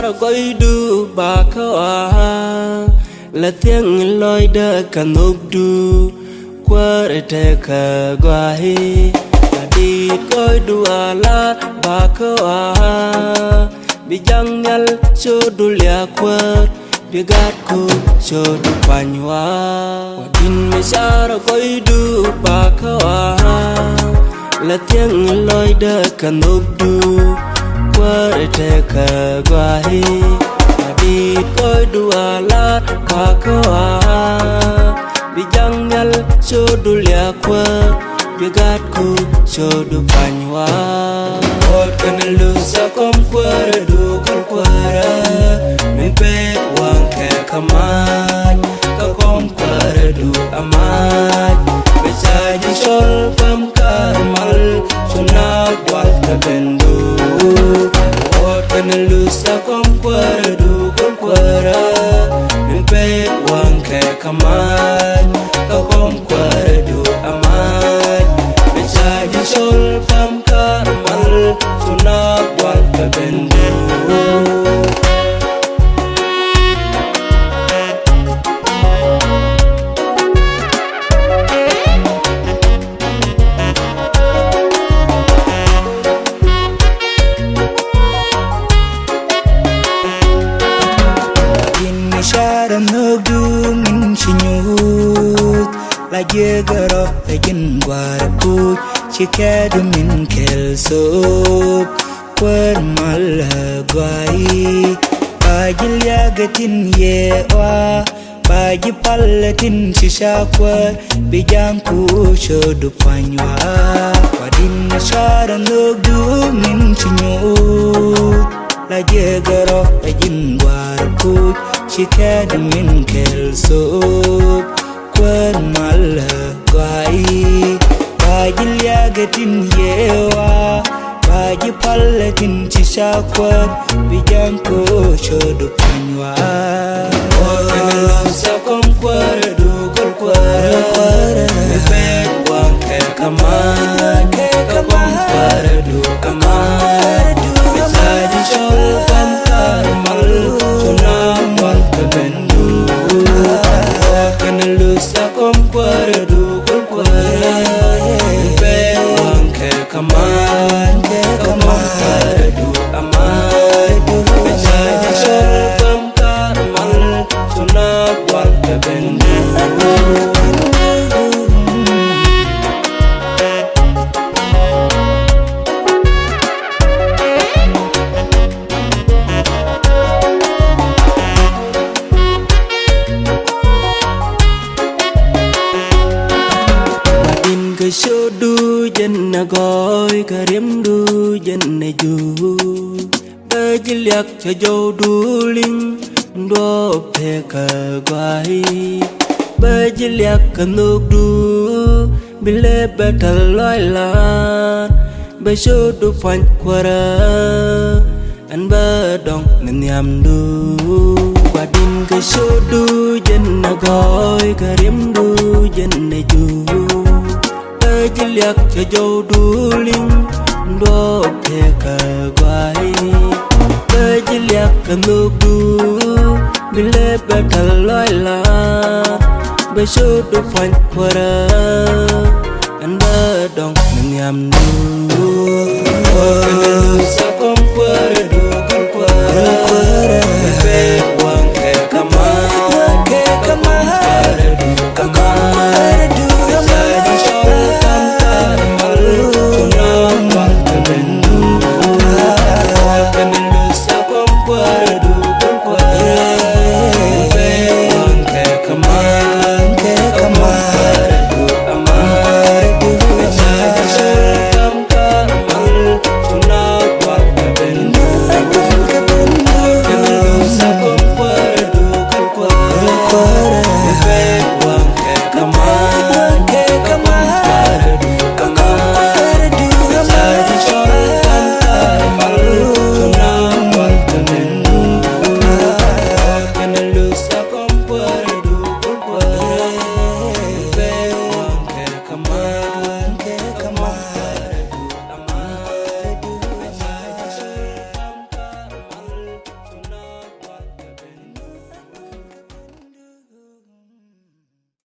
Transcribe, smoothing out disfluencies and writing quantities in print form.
ra coi du ba khawa la tiếng loi đơ cần ốc du qua để khờ guai đi coi du ala ba khawa bi jang nyal cho du lia quát bi gat ko cho du panwa din me sa ra coi du ba khawa la tiếng loi đơ cần ốc du qua để khờ guai đi coi du ala ba khawa bi jang nyal cho du lia quát bi gat ko cho du panwa ot kan lu sa kom qua du kol qua min pe wang khe khamai ka kom qua du amai be sai di sol pam karmal suna wal ta bendu ot kan lu sa kom qua du kol qua min pe wang khe khamai ka kom qua du amai be sai di sol pam karmal suna wal ta bendu nước du min chinyut la yegaro egin guarput chikadu min kelsop quer mal guai pagil yagatin yewa pagi palatin shisha quer bijang ku shodu panywa wadin shara nước du min chinyut la yegaro egin guarput chikadu min kelsop quer mal guai pagil yagatin yewa pagi palatin chisha quer bijang ko shodu panywa sa kom quer du kol quer pe wang ke kamai ka kom quer du kamai sa di sol pam karmal suna wal ka bendu kan lu sa kom quer du kol quer pe wang ke kamai ka kom quer du amai sa di sol pam karmal suna wal ka bendu cái số đu dân na gói cả đêm đu dân này du bây giờ liệt cho dâu đu linh đô phê cờ guai bây giờ liệt cả nước đu bị lê bê thờ loài lan bây số đu phanh qua ra anh bơ đông nên nhầm đu và đêm cái số đu dân na gói cả đêm đu dân này du bây liệt cho dâu đu linh đô phê cờ guai bây giờ liệt cả nước đu bị lê bê thờ loài la bây số đu phanh qua ra anh bơ đông nên nhầm đu